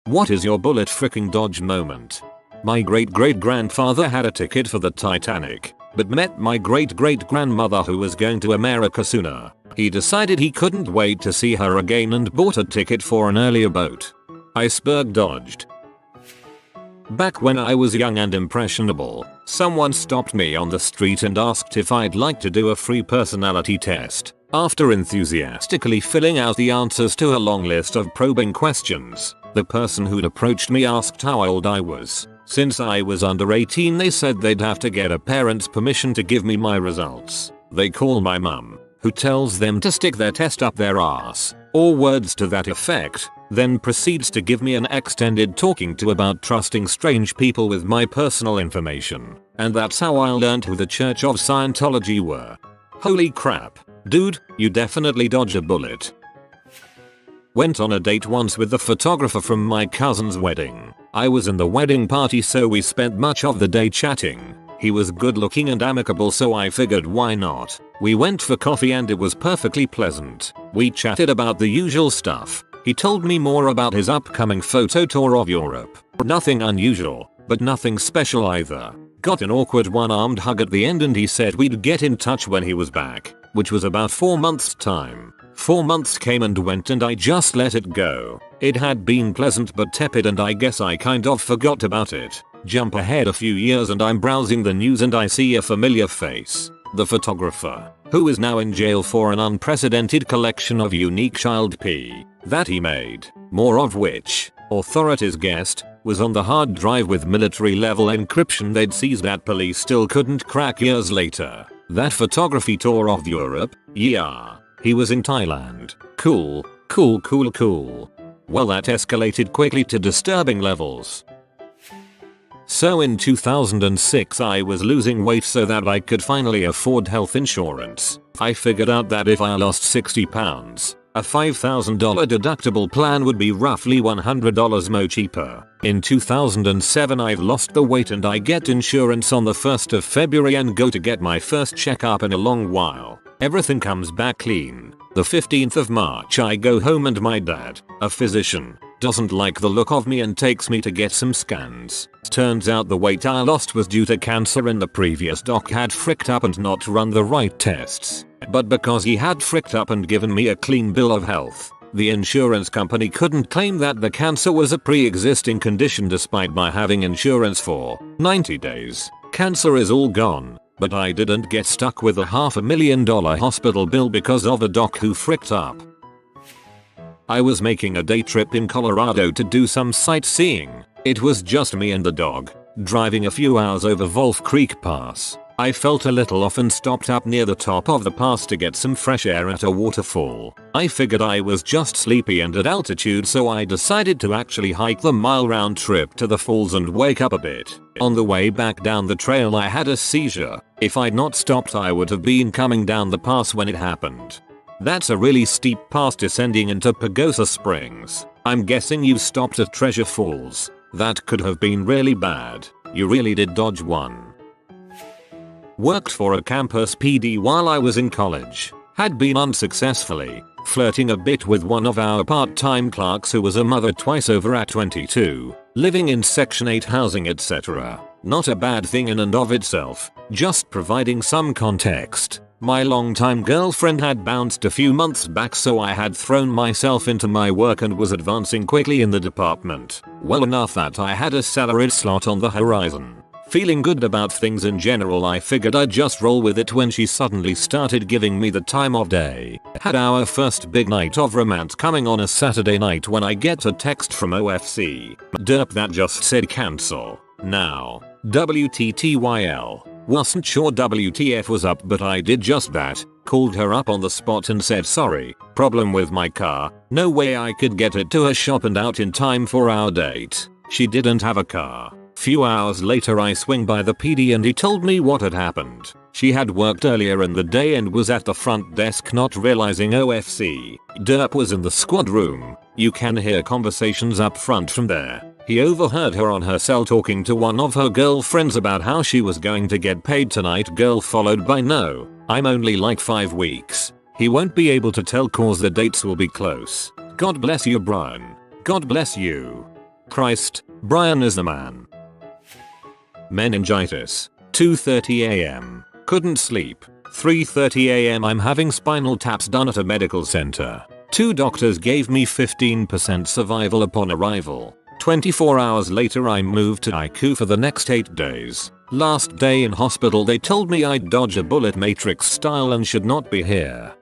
What is your bullet fricking dodge moment? My great-great-grandfather had a ticket for the Titanic, but met my great-great-grandmother who was going to America sooner. He decided he couldn't wait to see her again and bought a ticket for an earlier boat. Iceberg dodged. Back when I was young and impressionable, someone stopped me on the street and asked if I'd like to do a free personality test. After enthusiastically filling out the answers to a long list of probing questions, the person who'd approached me asked how old I was. Since I was under 18, they said they'd have to get a parent's permission to give me my results. They call my mum, who tells them to stick their test up their ass, or words to that effect, then proceeds to give me an extended talking to about trusting strange people with my personal information. And that's how I learned who the Church of Scientology were. Holy crap. Dude, you definitely dodge a bullet. Went on a date once with the photographer from my cousin's wedding. I was in the wedding party, so we spent much of the day chatting. He was good looking and amicable, so I figured why not. We went for coffee and it was perfectly pleasant. We chatted about the usual stuff. He told me more about his upcoming photo tour of Europe. Nothing unusual, but nothing special either. Got an awkward one-armed hug at the end and he said we'd get in touch when he was back, which was about 4 months time. 4 months came and went and I just let it go. It had been pleasant but tepid and I guess I kind of forgot about it. Jump ahead a few years and I'm browsing the news and I see a familiar face. The photographer, who is now in jail for an unprecedented collection of unique child pee that he made, more of which, authorities guessed, was on the hard drive with military level encryption they'd seized that police still couldn't crack years later. That photography tour of Europe, yeah. He was in Thailand. Cool. Well, that escalated quickly to disturbing levels. So in 2006 I was losing weight so that I could finally afford health insurance. I figured out that if I lost 60 pounds, a $5,000 deductible plan would be roughly $100 more cheaper. In 2007 I've lost the weight and I get insurance on the 1st of February and go to get my first checkup in a long while. Everything comes back clean. The 15th of March I go home and my dad, a physician, doesn't like the look of me and takes me to get some scans. Turns out the weight I lost was due to cancer and the previous doc had fricked up and not run the right tests. But because he had fricked up and given me a clean bill of health, the insurance company couldn't claim that the cancer was a pre-existing condition despite my having insurance for 90 days. Cancer is all gone, but I didn't get stuck with a $500,000 hospital bill because of a doc who fricked up. I was making a day trip in Colorado to do some sightseeing. It was just me and the dog, driving a few hours over Wolf Creek Pass. I felt a little off and stopped up near the top of the pass to get some fresh air at a waterfall. I figured I was just sleepy and at altitude, so I decided to actually hike the mile round trip to the falls and wake up a bit. On the way back down the trail I had a seizure. If I'd not stopped I would have been coming down the pass when it happened. That's a really steep pass descending into Pagosa Springs. I'm guessing you stopped at Treasure Falls. That could have been really bad. You really did dodge one. Worked for a campus PD while I was in college. Had been unsuccessfully flirting a bit with one of our part-time clerks who was a mother twice over at 22, living in Section 8 housing, etc. Not a bad thing in and of itself, just providing some context. My longtime girlfriend had bounced a few months back, so I had thrown myself into my work and was advancing quickly in the department. Well enough that I had a salaried slot on the horizon. Feeling good about things in general, I figured I'd just roll with it when she suddenly started giving me the time of day. Had our first big night of romance coming on a Saturday night when I get a text from OFC. Derp that just said cancel. Now, WTTYL. Wasn't sure WTF was up, but I did just that. Called her up on the spot and said sorry, problem with my car, no way I could get it to her shop and out in time for our date. She didn't have a car. Few hours later I swing by the PD and he told me what had happened. She had worked earlier in the day and was at the front desk not realizing OFC derp was in the squad room. You can hear conversations up front from there. He overheard her on her cell talking to one of her girlfriends about how she was going to get paid tonight. Girl followed by no, I'm only like 5 weeks. He won't be able to tell cause the dates will be close. God bless you, Brian. God bless you. Christ, Brian is the man. Meningitis. 2:30 am. Couldn't sleep. 3:30 am I'm having spinal taps done at a medical center. 2 doctors gave me 15% survival upon arrival. 24 hours later I moved to ICU for the next 8 days. Last day in hospital they told me I'd dodge a bullet Matrix style and should not be here.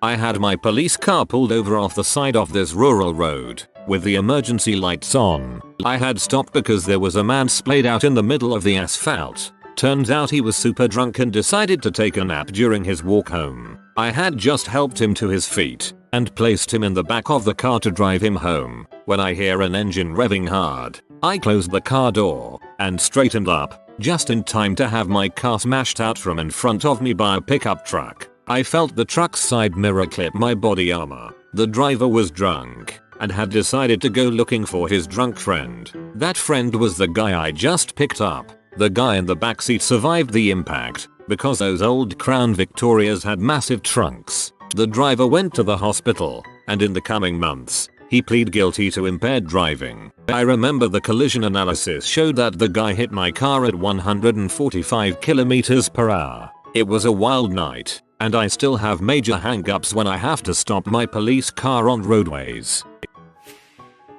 I had my police car pulled over off the side of this rural road, with the emergency lights on. I had stopped because there was a man splayed out in the middle of the asphalt. Turns out he was super drunk and decided to take a nap during his walk home. I had just helped him to his feet and placed him in the back of the car to drive him home when I hear an engine revving hard. I closed the car door and straightened up just in time to have my car smashed out from in front of me by a pickup truck. I felt the truck's side mirror clip my body armor. The driver was drunk and had decided to go looking for his drunk friend. That friend was the guy I just picked up. The guy in the backseat survived the impact because those old Crown Victorias had massive trunks. The driver went to the hospital, and in the coming months, he pleaded guilty to impaired driving. I remember the collision analysis showed that the guy hit my car at 145 km/h. It was a wild night, and I still have major hang-ups when I have to stop my police car on roadways.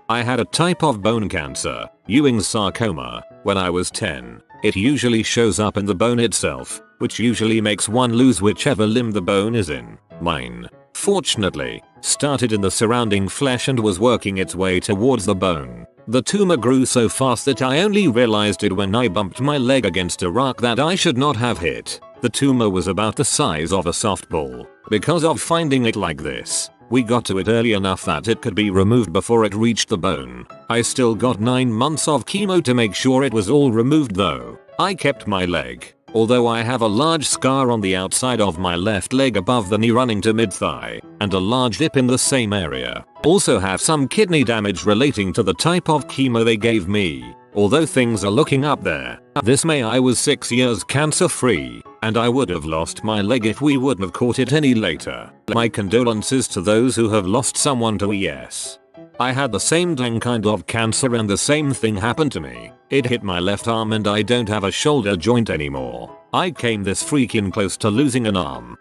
I had a type of bone cancer, Ewing's sarcoma, when I was 10. It usually shows up in the bone itself, which usually makes one lose whichever limb the bone is in. Mine, fortunately, started in the surrounding flesh and was working its way towards the bone. The tumor grew so fast that I only realized it when I bumped my leg against a rock that I should not have hit. The tumor was about the size of a softball. Because of finding it like this, we got to it early enough that it could be removed before it reached the bone. I still got 9 months of chemo to make sure it was all removed though. I kept my leg, although I have a large scar on the outside of my left leg above the knee running to mid-thigh, and a large dip in the same area. Also have some kidney damage relating to the type of chemo they gave me, although things are looking up there. This May I was 6 years cancer free, and I would have lost my leg if we wouldn't have caught it any later. My condolences to those who have lost someone to ES. I had the same dang kind of cancer and the same thing happened to me. It hit my left arm and I don't have a shoulder joint anymore. I came this freaking close to losing an arm.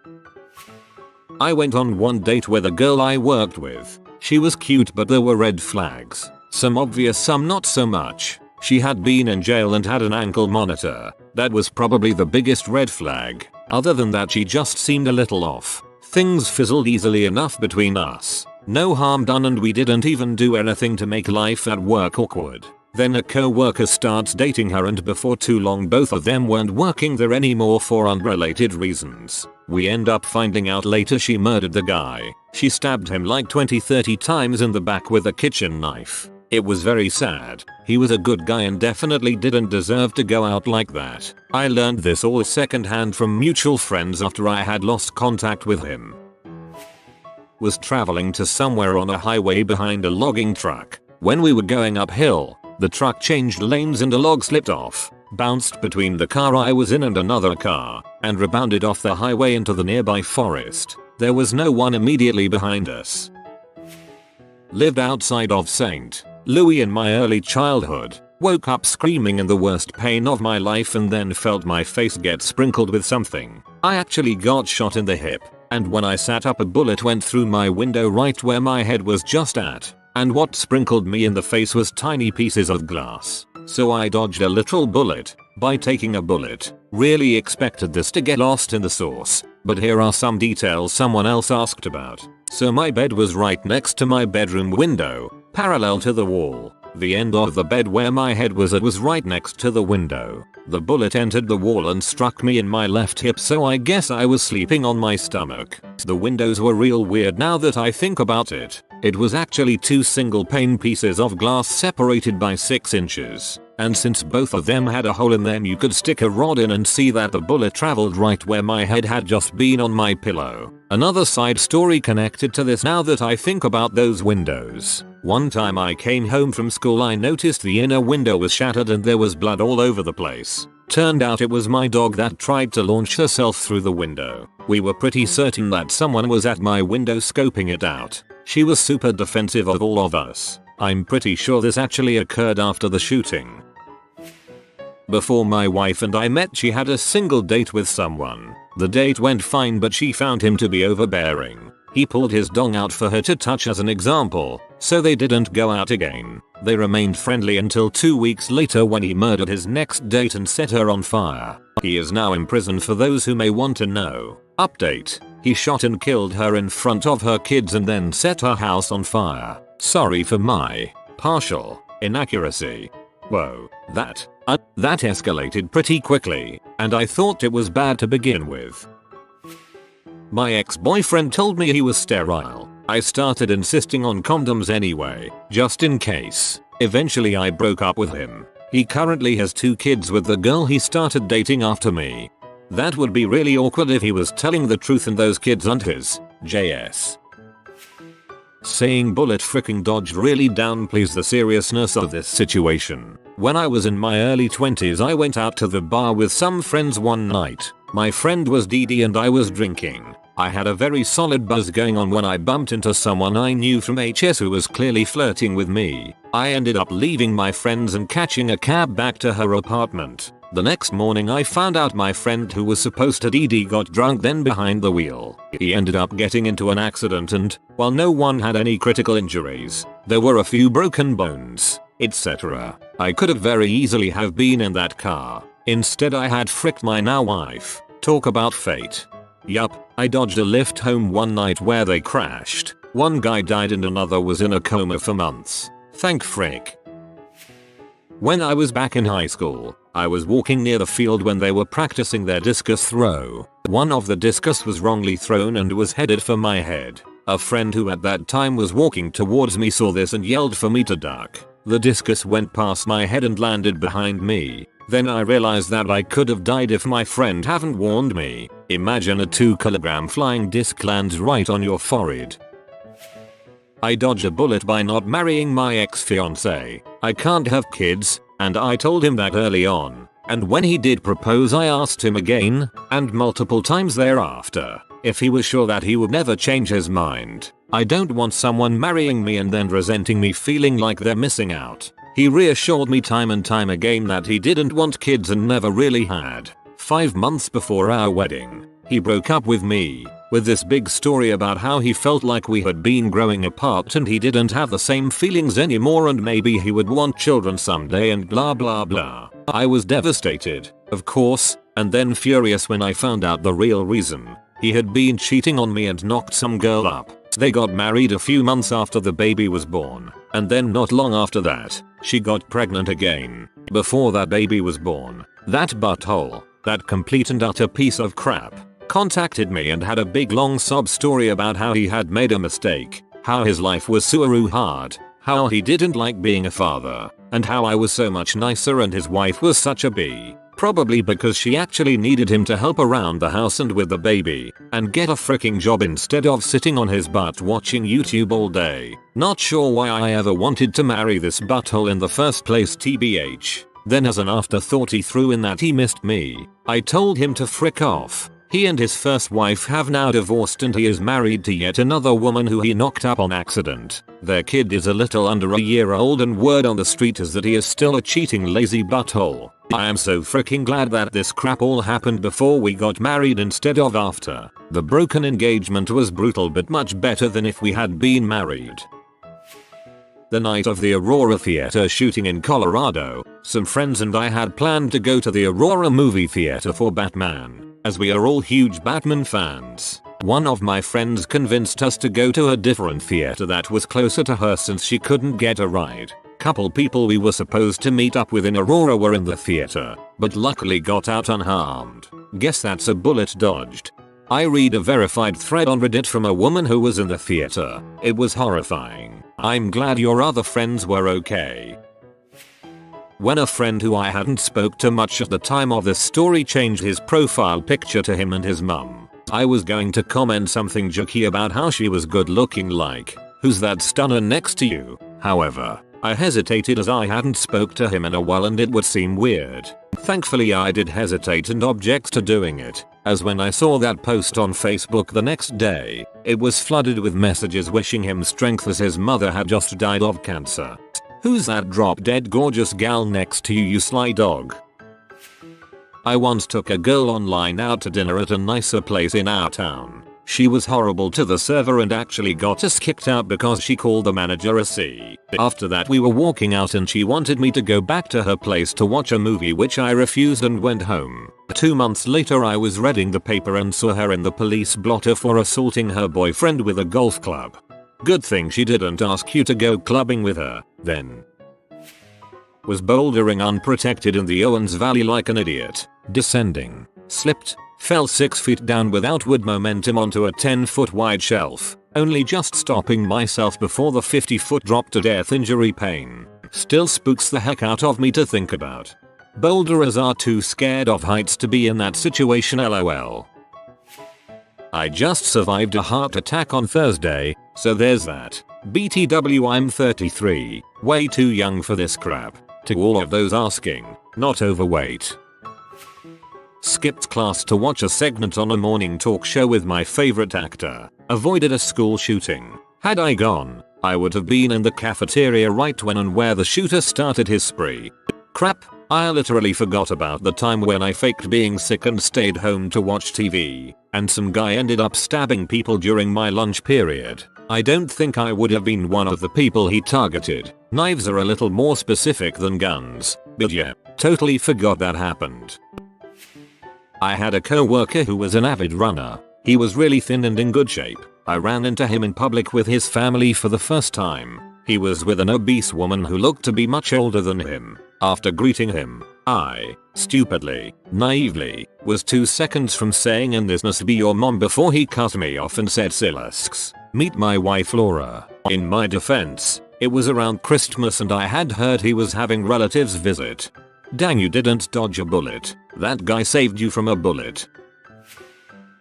I went on one date with a girl I worked with. She was cute but there were red flags. Some obvious, some not so much. She had been in jail and had an ankle monitor. That was probably the biggest red flag. Other than that she just seemed a little off. Things fizzled easily enough between us. No harm done and we didn't even do anything to make life at work awkward. Then a co-worker starts dating her and before too long both of them weren't working there anymore for unrelated reasons. We end up finding out later she murdered the guy. She stabbed him like 20-30 times in the back with a kitchen knife. It was very sad. He was a good guy and definitely didn't deserve to go out like that. I learned this all secondhand from mutual friends after I had lost contact with him. Was traveling to somewhere on a highway behind a logging truck. When we were going uphill, the truck changed lanes and a log slipped off, bounced between the car I was in and another car, and rebounded off the highway into the nearby forest. There was no one immediately behind us. Lived outside of St. Louis in my early childhood. Woke up screaming in the worst pain of my life and then felt my face get sprinkled with something. I actually got shot in the hip, and when I sat up a bullet went through my window right where my head was just at. And what sprinkled me in the face was tiny pieces of glass. So I dodged a literal bullet by taking a bullet. Really expected this to get lost in the sauce, but here are some details someone else asked about. So my bed was right next to my bedroom window, parallel to the wall. The end of the bed where my head was at was right next to the window. The bullet entered the wall and struck me in my left hip, so I guess I was sleeping on my stomach. The windows were real weird now that I think about it. It was actually 2 single pane pieces of glass separated by 6 inches. And since both of them had a hole in them you could stick a rod in and see that the bullet traveled right where my head had just been on my pillow. Another side story connected to this now that I think about those windows. One time I came home from school I noticed the inner window was shattered and there was blood all over the place. Turned out it was my dog that tried to launch herself through the window. We were pretty certain that someone was at my window scoping it out. She was super defensive of all of us. I'm pretty sure this actually occurred after the shooting. Before my wife and I met, she had a single date with someone. The date went fine, but she found him to be overbearing. He pulled his dong out for her to touch as an example, so they didn't go out again. They remained friendly until 2 weeks later when he murdered his next date and set her on fire. He is now in prison for those who may want to know. Update: he shot and killed her in front of her kids and then set her house on fire. Sorry for my partial inaccuracy. Whoa, that escalated pretty quickly, and I thought it was bad to begin with. My ex-boyfriend told me he was sterile. I started insisting on condoms anyway, just in case. Eventually I broke up with him. He currently has 2 kids with the girl he started dating after me. That would be really awkward if he was telling the truth and those kids aren't his. JS. Saying bullet freaking dodged really downplays the seriousness of this situation. When I was in my early 20s, I went out to the bar with some friends one night. My friend was DD and I was drinking. I had a very solid buzz going on when I bumped into someone I knew from HS who was clearly flirting with me. I ended up leaving my friends and catching a cab back to her apartment. The next morning I found out my friend who was supposed to DD got drunk then behind the wheel. He ended up getting into an accident and, while no one had any critical injuries, there were a few broken bones, etc. I could have very easily have been in that car. Instead I had fricked my now wife. Talk about fate. Yup, I dodged a lift home one night where they crashed. One guy died and another was in a coma for months. Thank frick. When I was back in high school, I was walking near the field when they were practicing their discus throw. One of the discus was wrongly thrown and was headed for my head. A friend who at that time was walking towards me saw this and yelled for me to duck. The discus went past my head and landed behind me. Then I realized that I could have died if my friend hadn't warned me. Imagine a 2 kg flying disc lands right on your forehead. I dodged a bullet by not marrying my ex-fiance. I can't have kids, and I told him that early on. And when he did propose, I asked him again, and multiple times thereafter, if he was sure that he would never change his mind. I don't want someone marrying me and then resenting me, feeling like they're missing out. He reassured me time and time again that he didn't want kids and never really had. 5 months before our wedding, he broke up with me, with this big story about how he felt like we had been growing apart and he didn't have the same feelings anymore and maybe he would want children someday and blah blah blah. I was devastated, of course, and then furious when I found out the real reason. He had been cheating on me and knocked some girl up. They got married a few months after the baby was born, and then not long after that, she got pregnant again. Before that baby was born, that butthole, that complete and utter piece of crap, contacted me and had a big long sob story about how he had made a mistake, how his life was so hard, how he didn't like being a father, and how I was so much nicer and his wife was such a bee. Probably because she actually needed him to help around the house and with the baby, and get a freaking job instead of sitting on his butt watching YouTube all day. Not sure why I ever wanted to marry this butthole in the first place, TBH. Then as an afterthought he threw in that he missed me. I told him to frick off. He and his first wife have now divorced and he is married to yet another woman who he knocked up on accident. Their kid is a little under a year old and word on the street is that he is still a cheating lazy butthole. I am so freaking glad that this crap all happened before we got married instead of after. The broken engagement was brutal but much better than if we had been married. The night of the Aurora Theater shooting in Colorado, some friends and I had planned to go to the Aurora movie theater for Batman, as we are all huge Batman fans. One of my friends convinced us to go to a different theater that was closer to her since she couldn't get a ride. Couple people we were supposed to meet up with in Aurora were in the theater, but luckily got out unharmed. Guess that's a bullet dodged. I read a verified thread on Reddit from a woman who was in the theater. It was horrifying. I'm glad your other friends were okay. When a friend who I hadn't spoke to much at the time of this story changed his profile picture to him and his mum, I was going to comment something jokey about how she was good looking, like, "Who's that stunner next to you?" However, I hesitated as I hadn't spoke to him in a while and it would seem weird. Thankfully I did hesitate and object to doing it, as when I saw that post on Facebook the next day, it was flooded with messages wishing him strength as his mother had just died of cancer. Who's that drop dead gorgeous gal next to you, you sly dog? I once took a girl online out to dinner at a nicer place in our town. She was horrible to the server and actually got us kicked out because she called the manager a C. After that we were walking out and she wanted me to go back to her place to watch a movie, which I refused and went home. 2 months later I was reading the paper and saw her in the police blotter for assaulting her boyfriend with a golf club. Good thing she didn't ask you to go clubbing with her, then. Was bouldering unprotected in the Owens Valley like an idiot, descending, slipped, fell 6 feet down with outward momentum onto a 10-foot wide shelf, only just stopping myself before the 50-foot drop to death. Injury pain still spooks the heck out of me to think about. Boulderers are too scared of heights to be in that situation, lol. I just survived a heart attack on Thursday, so there's that. BTW, I'm 33, way too young for this crap. To all of those asking, not overweight. Skipped class to watch a segment on a morning talk show with my favorite actor. Avoided a school shooting. Had I gone, I would have been in the cafeteria right when and where the shooter started his spree. Crap, I literally forgot about the time when I faked being sick and stayed home to watch TV, and some guy ended up stabbing people during my lunch period. I don't think I would have been one of the people he targeted. Knives are a little more specific than guns, but yeah, totally forgot that happened. I had a co-worker who was an avid runner. He was really thin and in good shape. I ran into him in public with his family for the first time. He was with an obese woman who looked to be much older than him. After greeting him, I, stupidly, naively, was 2 seconds from saying, "And this must be your mom," before he cut me off and said, "Silasks, meet my wife Laura." In my defense, it was around Christmas and I had heard he was having relatives visit. Dang, you didn't dodge a bullet. That guy saved you from a bullet.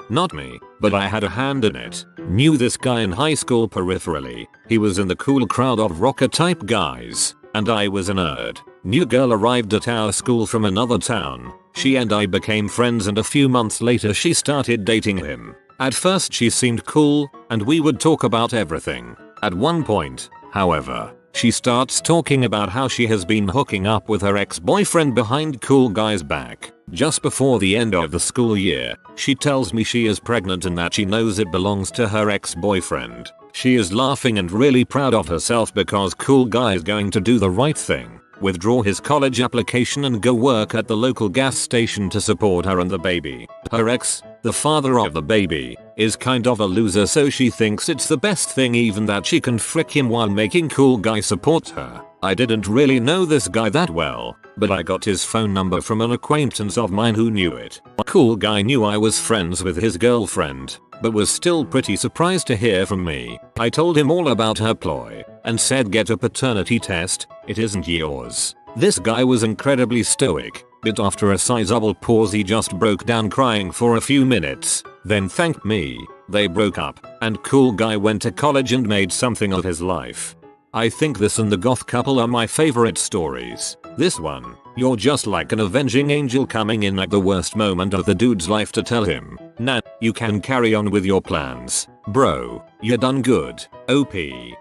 Not me, but I had a hand in it. Knew this guy in high school peripherally. He was in the cool crowd of rocker type guys, and I was a nerd. New girl arrived at our school from another town. She and I became friends and a few months later she started dating him. At first she seemed cool, and we would talk about everything. At one point, however, she starts talking about how she has been hooking up with her ex-boyfriend behind cool guy's back. Just before the end of the school year, she tells me she is pregnant and that she knows it belongs to her ex-boyfriend. She is laughing and really proud of herself because cool guy is going to do the right thing, withdraw his college application and go work at the local gas station to support her and the baby. Her ex, the father of the baby, is kind of a loser, so she thinks it's the best thing even that she can frick him while making cool guy support her. I didn't really know this guy that well, but I got his phone number from an acquaintance of mine who knew it. Cool guy knew I was friends with his girlfriend, but was still pretty surprised to hear from me. I told him all about her ploy, and said, "Get a paternity test, it isn't yours." This guy was incredibly stoic, but after a sizable pause he just broke down crying for a few minutes, then thanked me. They broke up, and cool guy went to college and made something of his life. I think this and the goth couple are my favorite stories. This one, you're just like an avenging angel coming in at the worst moment of the dude's life to tell him, "Nah, you can carry on with your plans. Bro, you done good. OP.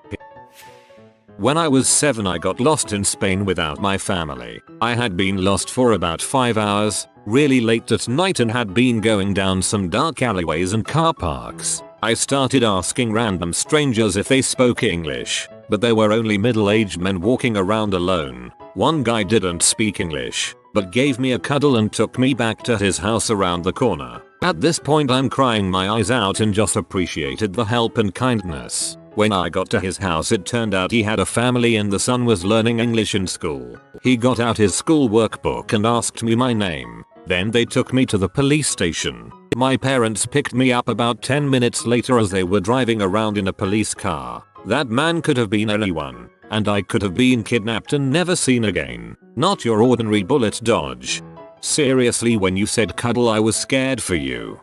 When I was 7 I got lost in Spain without my family. I had been lost for about 5 hours, really late at night, and had been going down some dark alleyways and car parks. I started asking random strangers if they spoke English, but there were only middle-aged men walking around alone. One guy didn't speak English, but gave me a cuddle and took me back to his house around the corner. At this point I'm crying my eyes out and just appreciated the help and kindness. When I got to his house it turned out he had a family and the son was learning English in school. He got out his school workbook and asked me my name. Then they took me to the police station. My parents picked me up about 10 minutes later as they were driving around in a police car. That man could have been anyone, and I could have been kidnapped and never seen again. Not your ordinary bullet dodge. Seriously, when you said cuddle I was scared for you.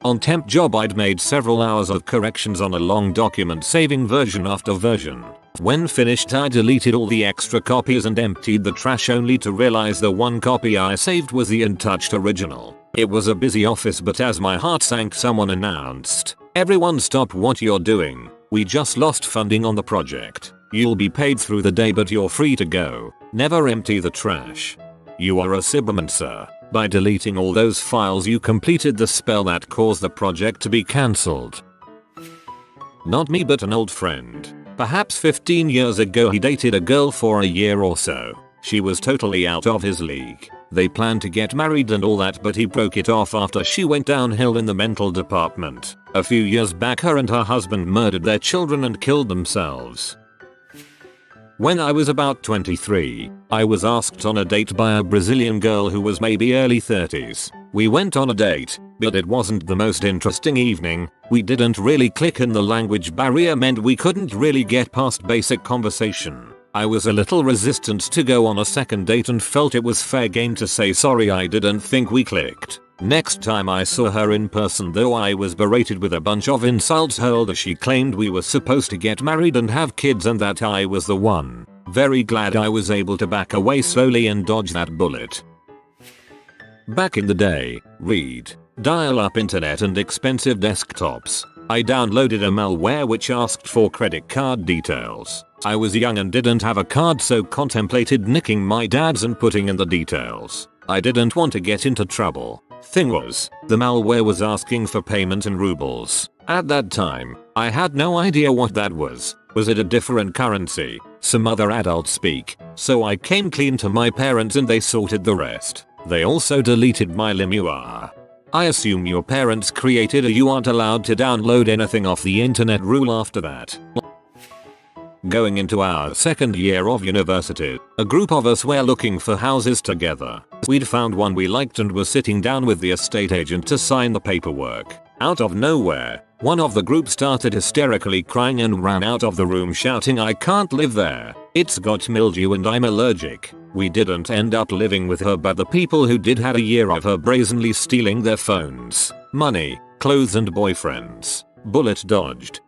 On temp job I'd made several hours of corrections on a long document saving version after version. When finished, I deleted all the extra copies and emptied the trash only to realize the one copy I saved was the untouched original. It was a busy office, but as my heart sank, someone announced, "Everyone stop what you're doing. We just lost funding on the project. You'll be paid through the day, but you're free to go. Never empty the trash." You are a Cyberman, sir. By deleting all those files you completed the spell that caused the project to be cancelled. Not me, but an old friend. Perhaps 15 years ago he dated a girl for a year or so. She was totally out of his league. They planned to get married and all that, but he broke it off after she went downhill in the mental department. A few years back, her and her husband murdered their children and killed themselves. When I was about 23, I was asked on a date by a Brazilian girl who was maybe early 30s. We went on a date, but it wasn't the most interesting evening. We didn't really click and the language barrier meant we couldn't really get past basic conversation. I was a little resistant to go on a second date and felt it was fair game to say sorry, I didn't think we clicked. Next time I saw her in person though, I was berated with a bunch of insults hurled as she claimed we were supposed to get married and have kids and that I was the one. Very glad I was able to back away slowly and dodge that bullet. Back in the day, read, dial-up internet and expensive desktops, I downloaded a malware which asked for credit card details. I was young and didn't have a card, so contemplated nicking my dad's and putting in the details. I didn't want to get into trouble. Thing was, the malware was asking for payment in rubles. At that time, I had no idea what that was. Was it a different currency? Some other adult speak. So I came clean to my parents and they sorted the rest. They also deleted my LimeWire. I assume your parents created a "you aren't allowed to download anything off the internet" rule after that. Going into our second year of university, a group of us were looking for houses together. We'd found one we liked and were sitting down with the estate agent to sign the paperwork. Out of nowhere, one of the group started hysterically crying and ran out of the room shouting, "I can't live there. It's got mildew and I'm allergic." We didn't end up living with her, but the people who did had a year of her brazenly stealing their phones, money, clothes and boyfriends. Bullet dodged.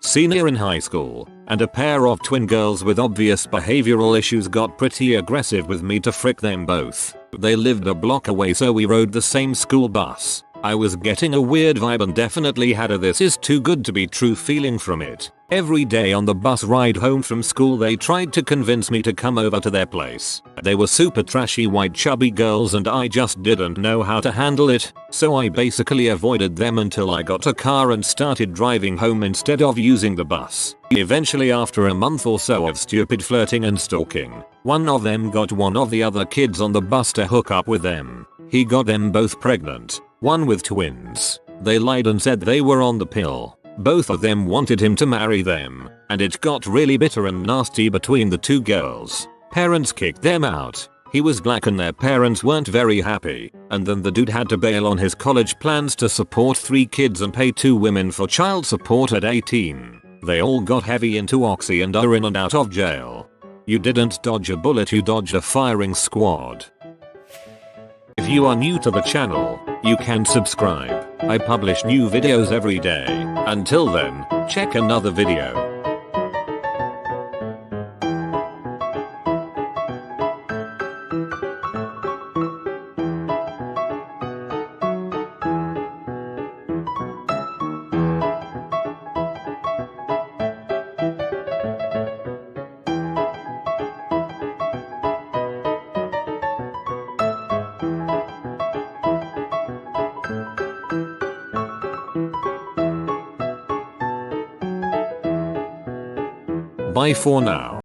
Senior in high school, and a pair of twin girls with obvious behavioral issues got pretty aggressive with me to frick them both. They lived a block away, so we rode the same school bus. I was getting a weird vibe and definitely had a "this is too good to be true" feeling from it. Every day on the bus ride home from school they tried to convince me to come over to their place. They were super trashy white chubby girls and I just didn't know how to handle it, so I basically avoided them until I got a car and started driving home instead of using the bus. Eventually, after a month or so of stupid flirting and stalking, one of them got one of the other kids on the bus to hook up with them. He got them both pregnant, one with twins. They lied and said they were on the pill. Both of them wanted him to marry them, and it got really bitter and nasty between the two girls. Parents kicked them out. He was black and their parents weren't very happy, and then the dude had to bail on his college plans to support 3 kids and pay 2 women for child support at 18. They all got heavy into oxy and are in and out of jail. You didn't dodge a bullet, you dodged a firing squad. If you are new to the channel, you can subscribe. I publish new videos every day. Until then, check another video. Bye for now.